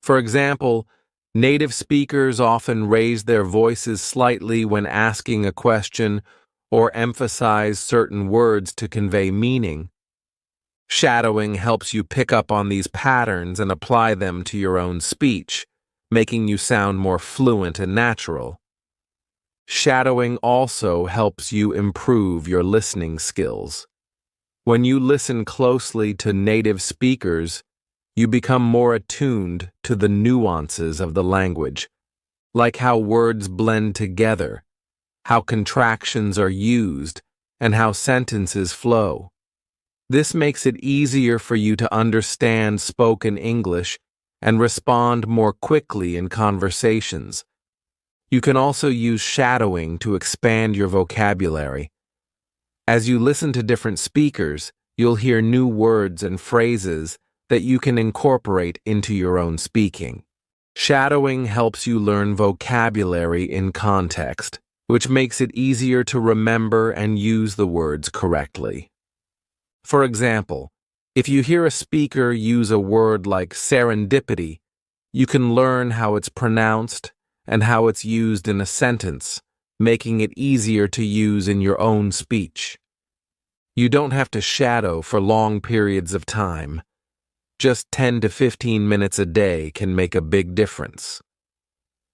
Speaker 1: For example, native speakers often raise their voices slightly when asking a question or emphasize certain words to convey meaning. Shadowing helps you pick up on these patterns and apply them to your own speech, making you sound more fluent and natural. Shadowing also helps you improve your listening skills. When you listen closely to native speakers, you become more attuned to the nuances of the language, like how words blend together, how contractions are used, and how sentences flow. This makes it easier for you to understand spoken English and respond more quickly in conversations. You can also use shadowing to expand your vocabulary. As you listen to different speakers, you'll hear new words and phrases that you can incorporate into your own speaking. Shadowing helps you learn vocabulary in context, which makes it easier to remember and use the words correctly. For example, if you hear a speaker use a word like serendipity, you can learn how it's pronounced and how it's used in a sentence, making it easier to use in your own speech. You don't have to shadow for long periods of time. Just 10 to 15 minutes a day can make a big difference.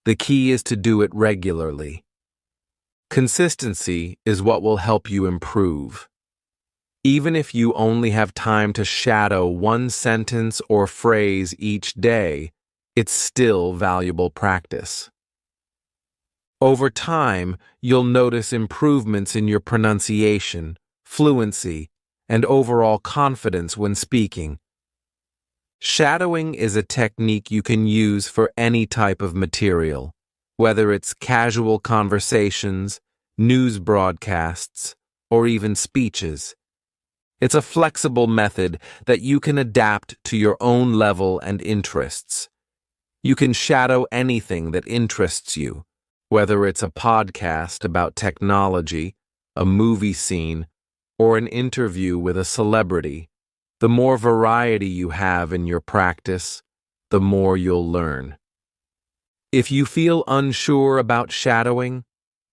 Speaker 1: The key is to do it regularly. Consistency is what will help you improve. Even if you only have time to shadow one sentence or phrase each day, it's still valuable practice. Over time, you'll notice improvements in your pronunciation, fluency, and overall confidence when speaking. Shadowing is a technique you can use for any type of material, whether it's casual conversations, news broadcasts, or even speeches. It's a flexible method that you can adapt to your own level and interests. You can shadow anything that interests you, whether it's a podcast about technology, a movie scene, or an interview with a celebrity. The more variety you have in your practice, the more you'll learn. If you feel unsure about shadowing,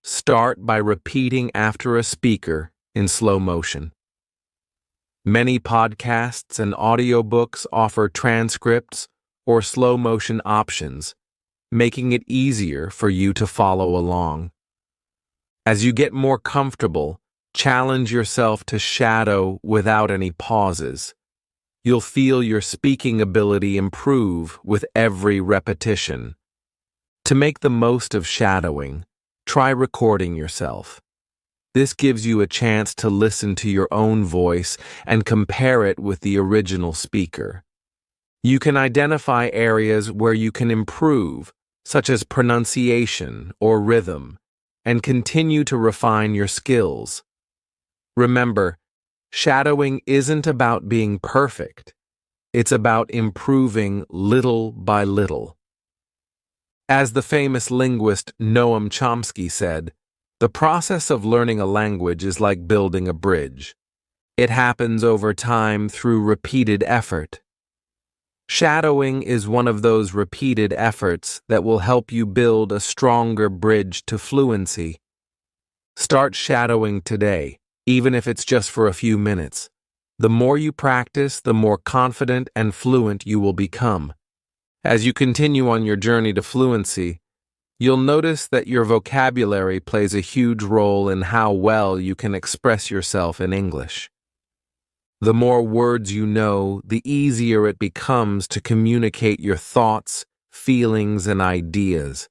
Speaker 1: start by repeating after a speaker in slow motion. Many podcasts and audiobooks offer transcripts or slow motion options, making it easier for you to follow along. As you get more comfortable, challenge yourself to shadow without any pauses. You'll feel your speaking ability improve with every repetition. To make the most of shadowing, try recording yourself. This gives you a chance to listen to your own voice and compare it with the original speaker. You can identify areas where you can improve, such as pronunciation or rhythm, and continue to refine your skills. Remember, shadowing isn't about being perfect. It's about improving little by little. As the famous linguist Noam Chomsky said, the process of learning a language is like building a bridge. It happens over time through repeated effort. Shadowing is one of those repeated efforts that will help you build a stronger bridge to fluency. Start shadowing today, even if it's just for a few minutes. The more you practice, the more confident and fluent you will become. As you continue on your journey to fluency, you'll notice that your vocabulary plays a huge role in how well you can express yourself in English. The more words you know, the easier it becomes to communicate your thoughts, feelings, and ideas.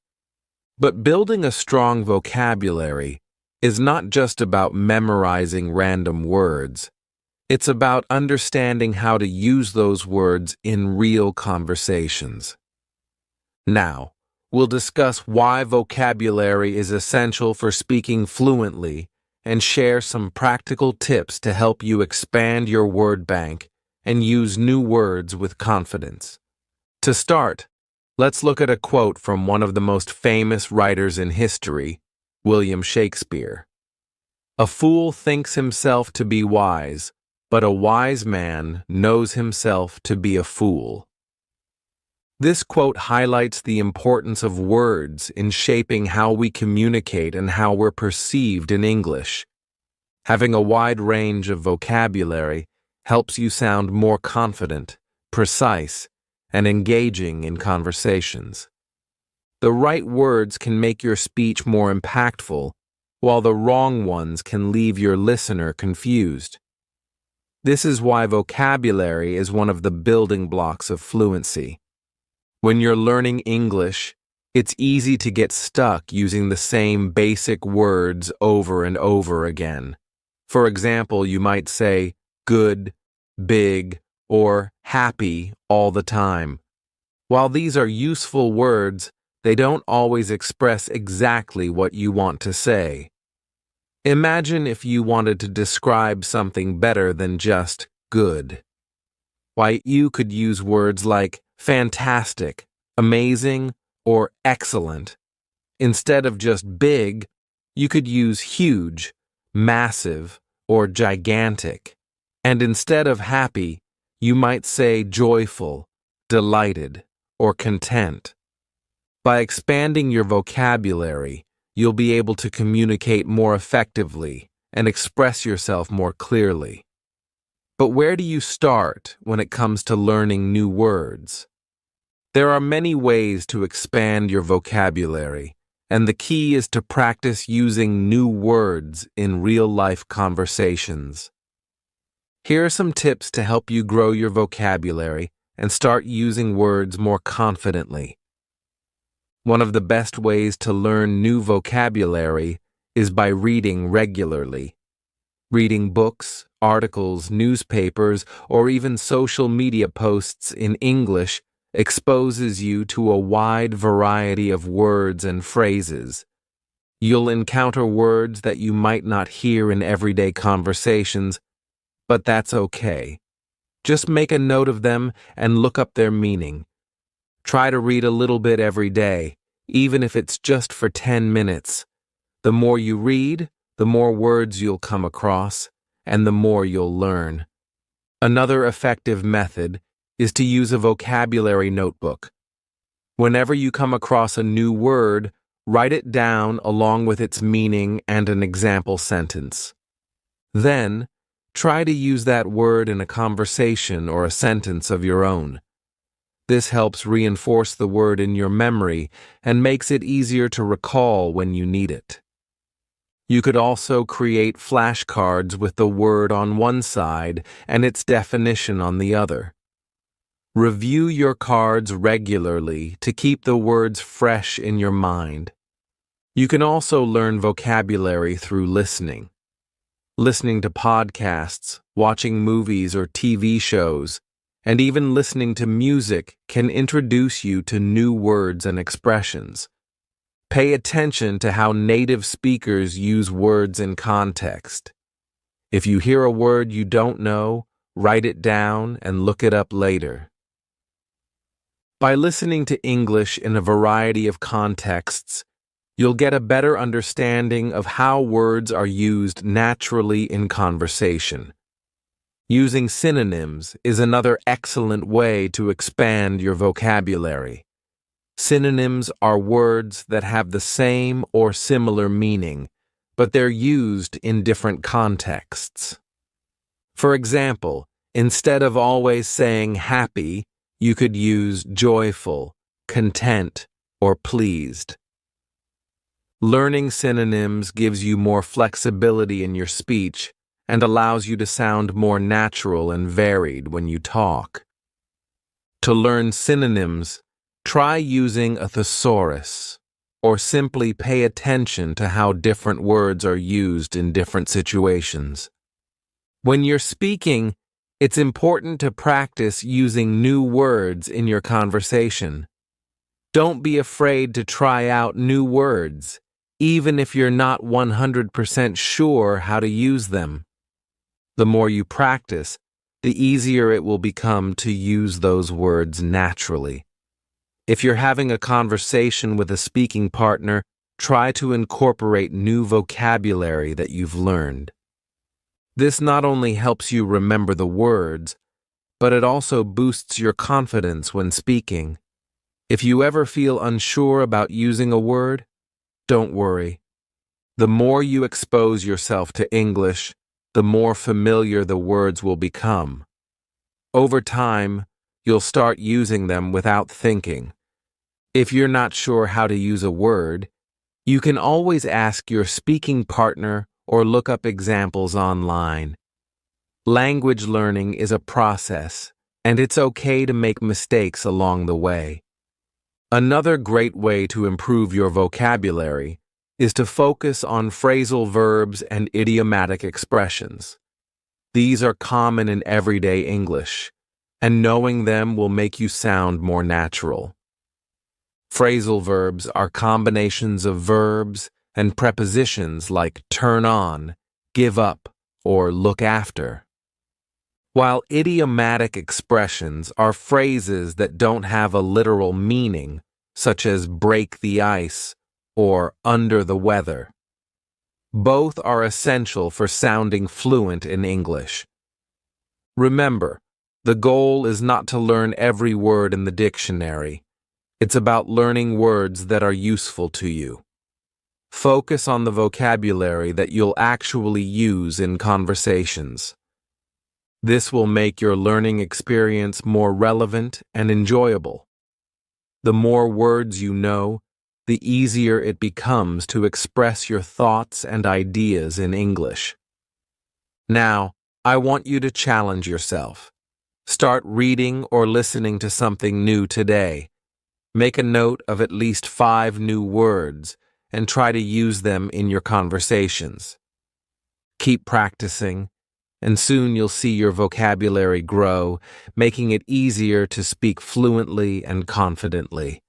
Speaker 1: But building a strong vocabulary is not just about memorizing random words. It's about understanding how to use those words in real conversations. Now, we'll discuss why vocabulary is essential for speaking fluently and share some practical tips to help you expand your word bank and use new words with confidence. To start, let's look at a quote from one of the most famous writers in history, William Shakespeare. "A fool thinks himself to be wise, but a wise man knows himself to be a fool." This quote highlights the importance of words in shaping how we communicate and how we're perceived in English. Having a wide range of vocabulary helps you sound more confident, precise, and engaging in conversations. The right words can make your speech more impactful, while the wrong ones can leave your listener confused. This is why vocabulary is one of the building blocks of fluency. When you're learning English, it's easy to get stuck using the same basic words over and over again. For example, you might say good, big, or happy all the time. While these are useful words, they don't always express exactly what you want to say. Imagine if you wanted to describe something better than just good. Why, you could use words like fantastic, amazing, or excellent. Instead of just big, you could use huge, massive, or gigantic. And instead of happy, you might say joyful, delighted, or content. By expanding your vocabulary, you'll be able to communicate more effectively and express yourself more clearly. But where do you start when it comes to learning new words? There are many ways to expand your vocabulary, and the key is to practice using new words in real-life conversations. Here are some tips to help you grow your vocabulary and start using words more confidently. One of the best ways to learn new vocabulary is by reading regularly. Reading books, articles, newspapers, or even social media posts in English exposes you to a wide variety of words and phrases. You'll encounter words that you might not hear in everyday conversations, but that's okay. Just make a note of them and look up their meaning. Try to read a little bit every day, even if it's just for 10 minutes. The more you read, the more words you'll come across, and the more you'll learn. Another effective method is to use a vocabulary notebook. Whenever you come across a new word, write it down along with its meaning and an example sentence. Then, try to use that word in a conversation or a sentence of your own. This helps reinforce the word in your memory and makes it easier to recall when you need it. You could also create flashcards with the word on one side and its definition on the other. Review your cards regularly to keep the words fresh in your mind. You can also learn vocabulary through listening. Listening to podcasts, watching movies or TV shows, and even listening to music can introduce you to new words and expressions. Pay attention to how native speakers use words in context. If you hear a word you don't know, write it down and look it up later. By listening to English in a variety of contexts, you'll get a better understanding of how words are used naturally in conversation. Using synonyms is another excellent way to expand your vocabulary. Synonyms are words that have the same or similar meaning, but they're used in different contexts. For example, instead of always saying happy, you could use joyful, content, or pleased. Learning synonyms gives you more flexibility in your speech and allows you to sound more natural and varied when you talk. To learn synonyms, try using a thesaurus, or simply pay attention to how different words are used in different situations. When you're speaking, it's important to practice using new words in your conversation. Don't be afraid to try out new words, even if you're not 100% sure how to use them. The more you practice, the easier it will become to use those words naturally. If you're having a conversation with a speaking partner, try to incorporate new vocabulary that you've learned. This not only helps you remember the words, but it also boosts your confidence when speaking. If you ever feel unsure about using a word, don't worry. The more you expose yourself to English, the more familiar the words will become. Over time, you'll start using them without thinking. If you're not sure how to use a word, you can always ask your speaking partner or look up examples online. Language learning is a process, and it's okay to make mistakes along the way. Another great way to improve your vocabulary is to focus on phrasal verbs and idiomatic expressions. These are common in everyday English, and knowing them will make you sound more natural. Phrasal verbs are combinations of verbs and prepositions like turn on, give up, or look after. While idiomatic expressions are phrases that don't have a literal meaning, such as break the ice or under the weather. Both are essential for sounding fluent in English. Remember, the goal is not to learn every word in the dictionary. It's about learning words that are useful to you. Focus on the vocabulary that you'll actually use in conversations. This will make your learning experience more relevant and enjoyable. The more words you know, the easier it becomes to express your thoughts and ideas in English. Now, I want you to challenge yourself. Start reading or listening to something new today. Make a note of at least 5 new words and try to use them in your conversations. Keep practicing, and soon you'll see your vocabulary grow, making it easier to speak fluently and confidently.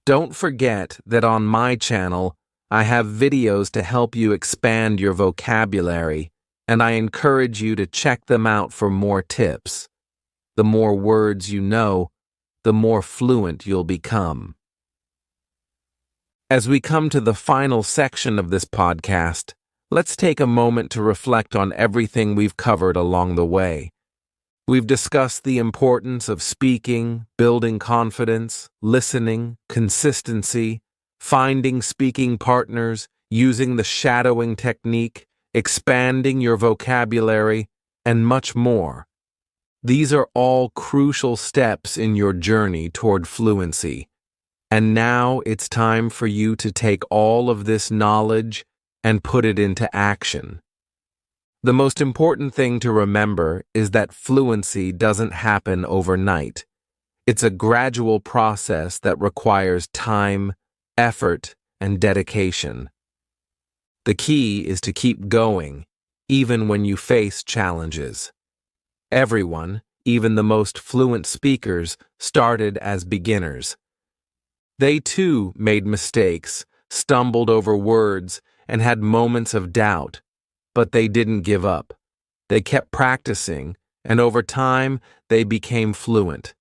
Speaker 1: Don't forget that on my channel, I have videos to help you expand your vocabulary, and I encourage you to check them out for more tips. The more words you know, the more fluent you'll become. As we come to the final section of this podcast, let's take a moment to reflect on everything we've covered along the way. We've discussed the importance of speaking, building confidence, listening, consistency, finding speaking partners, using the shadowing technique, expanding your vocabulary, and much more. These are all crucial steps in your journey toward fluency. And now it's time for you to take all of this knowledge and put it into action. The most important thing to remember is that fluency doesn't happen overnight. It's a gradual process that requires time, effort, and dedication. The key is to keep going, even when you face challenges. Everyone, even the most fluent speakers, started as beginners. They too made mistakes, stumbled over words, and had moments of doubt, but they didn't give up. They kept practicing, and over time, they became fluent.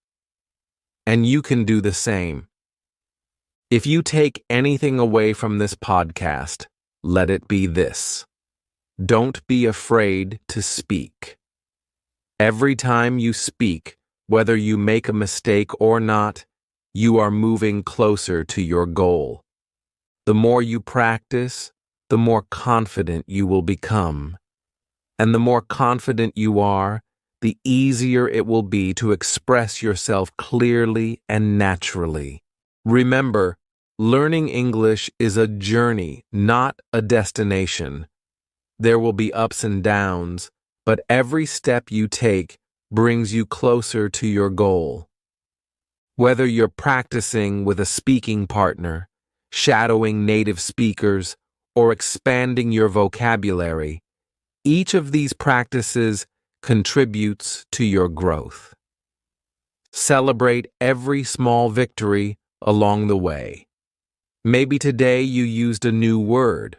Speaker 1: And you can do the same. If you take anything away from this podcast, let it be this: don't be afraid to speak. Every time you speak, whether you make a mistake or not, you are moving closer to your goal. The more you practice, the more confident you will become. And the more confident you are, the easier it will be to express yourself clearly and naturally. Remember, learning English is a journey, not a destination. There will be ups and downs, but every step you take brings you closer to your goal. Whether you're practicing with a speaking partner, shadowing native speakers, or expanding your vocabulary, each of these practices contributes to your growth. Celebrate every small victory along the way. Maybe today you used a new word,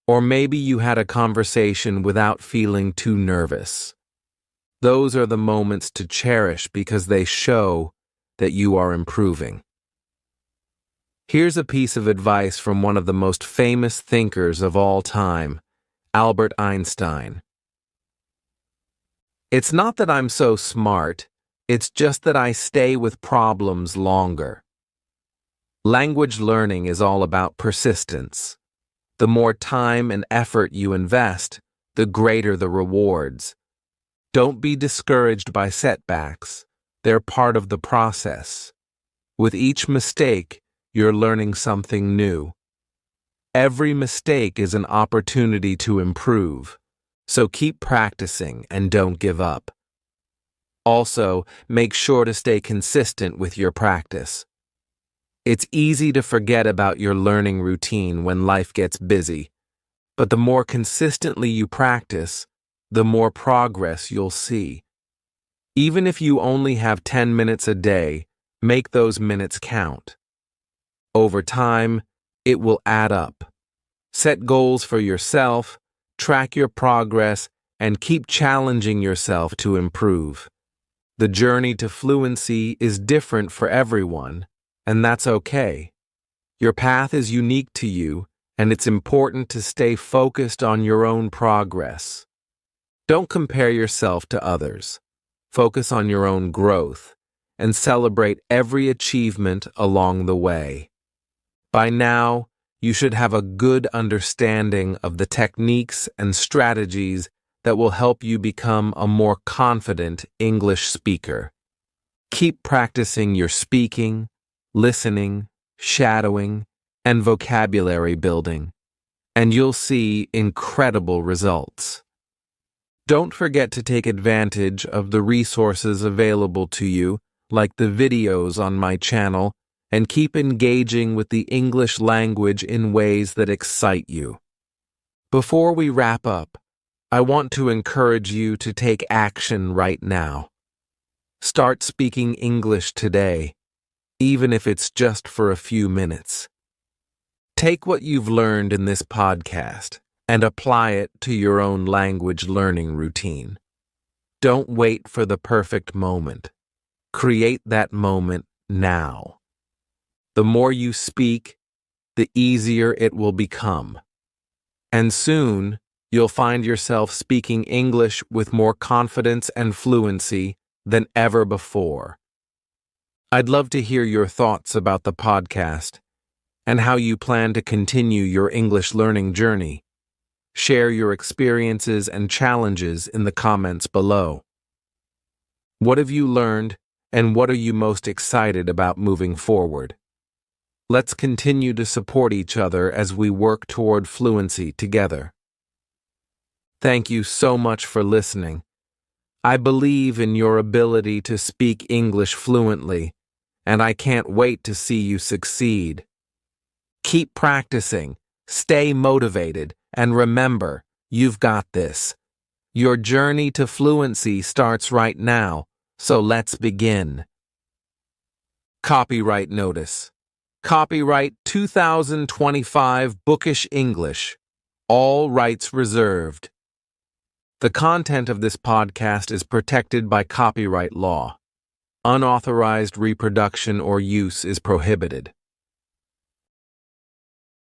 Speaker 1: or maybe you had a conversation without feeling too nervous. Those are the moments to cherish because they show that you are improving. Here's a piece of advice from one of the most famous thinkers of all time, Albert Einstein. It's not that I'm so smart, it's just that I stay with problems longer. Language learning is all about persistence. The more time and effort you invest, the greater the rewards. Don't be discouraged by setbacks. They're part of the process. With each mistake, you're learning something new. Every mistake is an opportunity to improve, so keep practicing and don't give up. Also, make sure to stay consistent with your practice. It's easy to forget about your learning routine when life gets busy, but the more consistently you practice, the more progress you'll see. Even if you only have 10 minutes a day, make those minutes count. Over time, it will add up. Set goals for yourself, track your progress, and keep challenging yourself to improve. The journey to fluency is different for everyone, and that's okay. Your path is unique to you, and it's important to stay focused on your own progress. Don't compare yourself to others. Focus on your own growth, and celebrate every achievement along the way. By now, you should have a good understanding of the techniques and strategies that will help you become a more confident English speaker. Keep practicing your speaking, listening, shadowing, and vocabulary building, and you'll see incredible results. Don't forget to take advantage of the resources available to you, like the videos on my channel, and keep engaging with the English language in ways that excite you. Before we wrap up, I want to encourage you to take action right now. Start speaking English today, even if it's just for a few minutes. Take what you've learned in this podcast and apply it to your own language learning routine. Don't wait for the perfect moment. Create that moment now. The more you speak, the easier it will become. And soon, you'll find yourself speaking English with more confidence and fluency than ever before. I'd love to hear your thoughts about the podcast and how you plan to continue your English learning journey. Share your experiences and challenges in the comments below. What have you learned, and what are you most excited about moving forward? Let's continue to support each other as we work toward fluency together. Thank you so much for listening. I believe in your ability to speak English fluently, and I can't wait to see you succeed. Keep practicing, stay motivated, and remember, you've got this. Your journey to fluency starts right now, so let's begin. Copyright notice. Copyright 2025 Bookish English. All rights reserved. The content of this podcast is protected by copyright law. Unauthorized reproduction or use is prohibited.